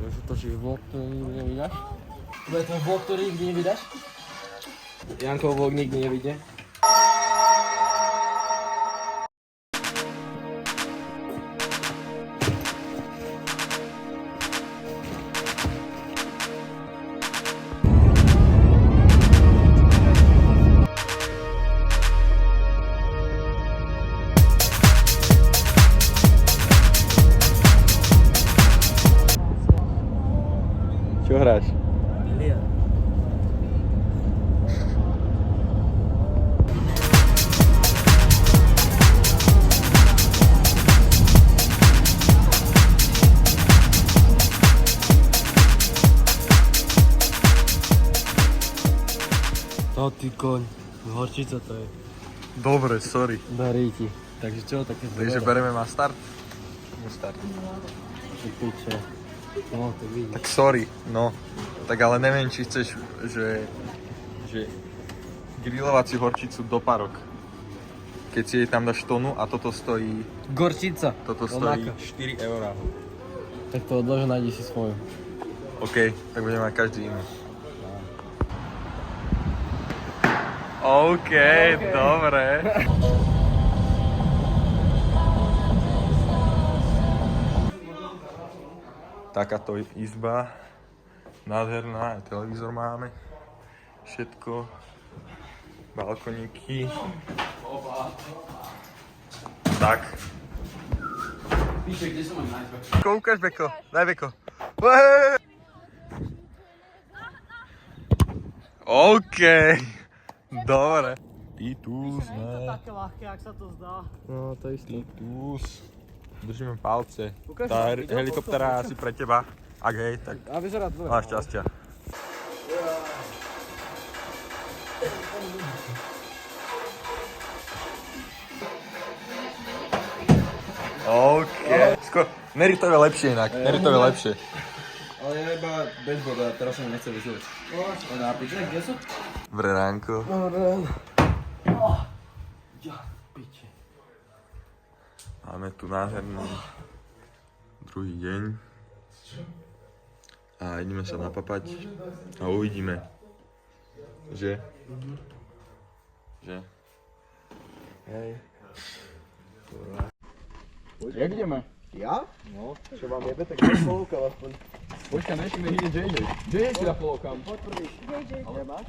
Takže to je vlog, ktorý nikdy nevydáš? To je ten vlog, ktorý nikdy nevydáš? Jankov vlog nikdy nevyjde. Čo hráš? Biliard. No ty koň, horčica to je. Dobre, sorry. Darí ti. Takže čo, také Takže bereme ma start? Start. Piče. No, tak vidíš. Tak sorry, no. Tak ale neviem, či chceš, že grilovaciu horčicu do parok. Keď si jej tam dáš tonu a toto stojí... Gorčica. Toto stojí 4 €. Tak to odlož, nájdi si svoju. OK, tak budeme mať každý inú. OK, dobre. Takáto izba, nádherná, aj televízor máme, všetko, balkoníky. Tak. Píše, kde som aj nájsť? Ukáž Beko, daj Beko. OK, dobre. Titus, Nie je to také ľahké, ak sa to zdá. No, to isté. Titus. Držíme palce. Ukáž Tá sa, helikoptera je asi pre teba. Ak hej, tak A vyzerá to dobre. máš šťastia. OK. Neritov je lepšie inak. Neritov je lepšie. Ale ja iba bez boda, teraz sa mi nechce vyžívať. Na piče, kde sú? Dobré ránko. Ja, piče. Máme tu nádherný druhý deň. A ideme sa napapať a uvidíme. Že? Že? Hej. Jak ideme? Ja? No. Čo vám jebe, tak ja polovkal aspoň. Počkaj, než mi ide JJ. JJ si dá polovkám. Ale máš?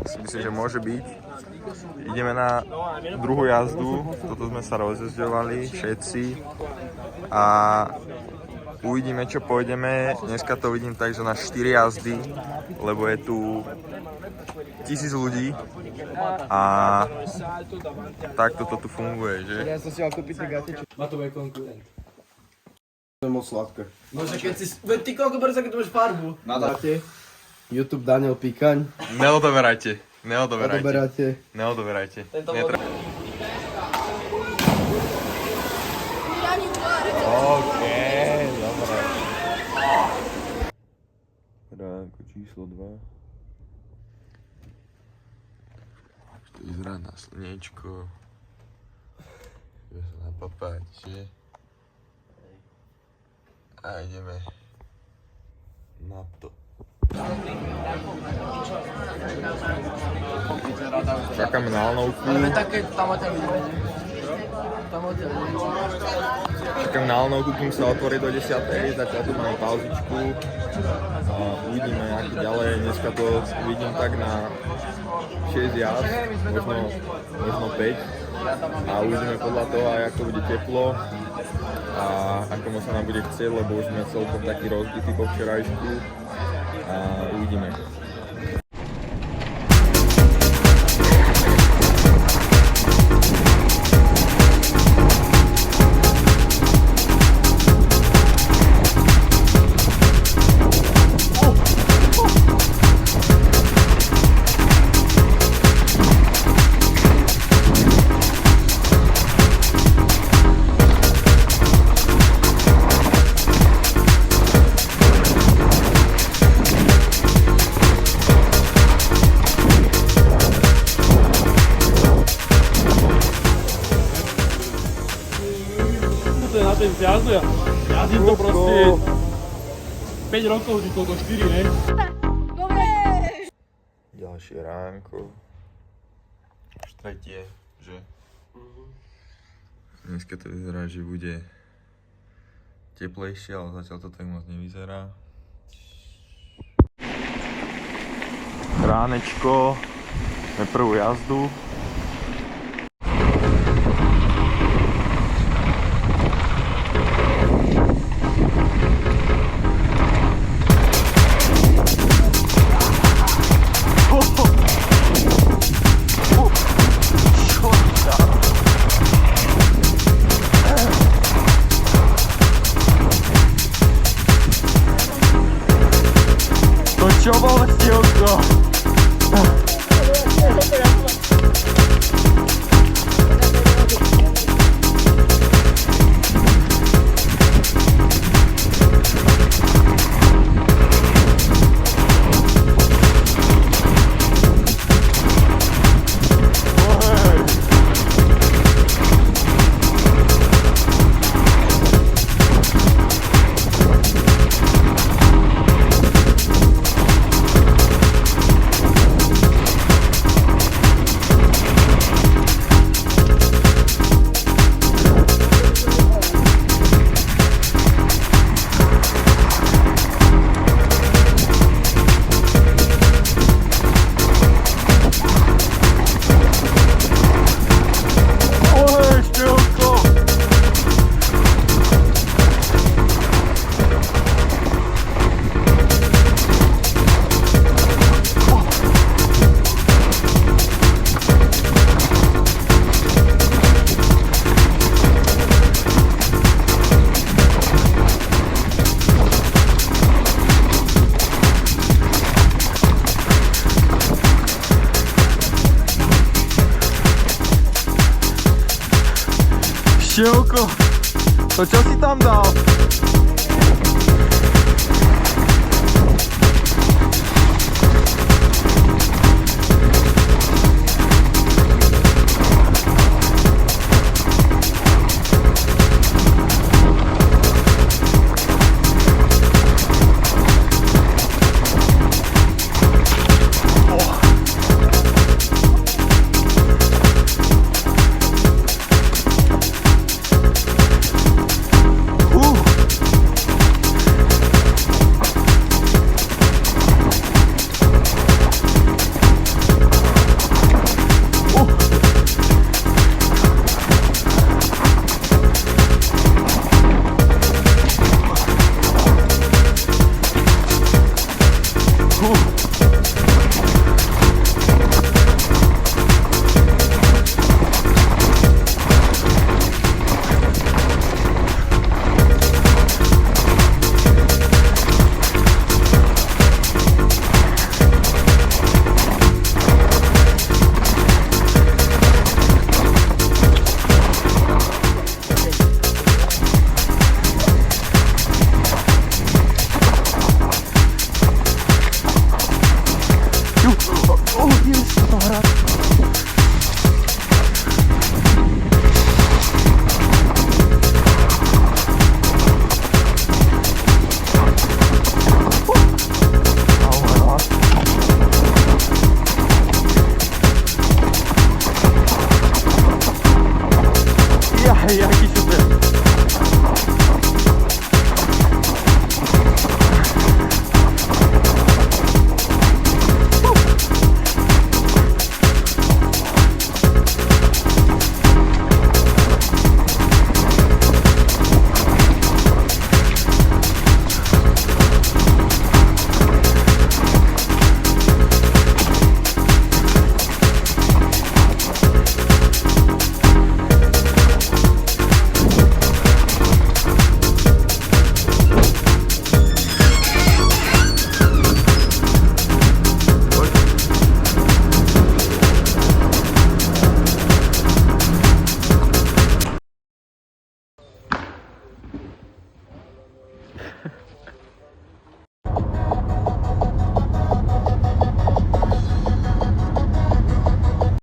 Si myslím, že môže byť. Ideme na druhú jazdu, toto sme sa rozjezdovali všetci a uvidíme, čo pôjdeme. Dneska to vidím tak, že na 4 jazdy, lebo je tu 1000 ľudí a takto to tu funguje, že? Ja som si mal kúpiť tie gate, čo... Má to bude konkurent. To je moc sladké. No, že keď si... Veď ty koľko brzo, keď tu máš farbu. Nadáte. YouTube Daniel Pikaň. Neodoberajte. Neodoberajte. Neodoberajte. OK, dobre. Ránko číslo 2. To vyzerá na slniečko. Ideme sa napapať, že? A ideme na to. Čakáme na lanovku. Čakám na lanovku, kým sa otvorí do 10. Zatiaľ tu máme pauzičku. A uvidíme, ako ďalej. Dneska to vidím tak na 6 jazd, možno 5. A uvidíme podľa toho, aj ako bude teplo. A ako moc sa nám bude chcieť, lebo už sme celkom taký rozbitý po včerajšku. A uvidíme. Na ten zjazdu ja jazdím to proste 5 rokov, či koľko 4, ne? Ďalšie ránko. Už tretie, že? Dneska to vyzerá, že bude teplejšie, ale zatiaľ to tak moc nevyzerá. Ránečko, na prvú jazdu. Čo bolo, Stilko? Števko, to čo si tam dal?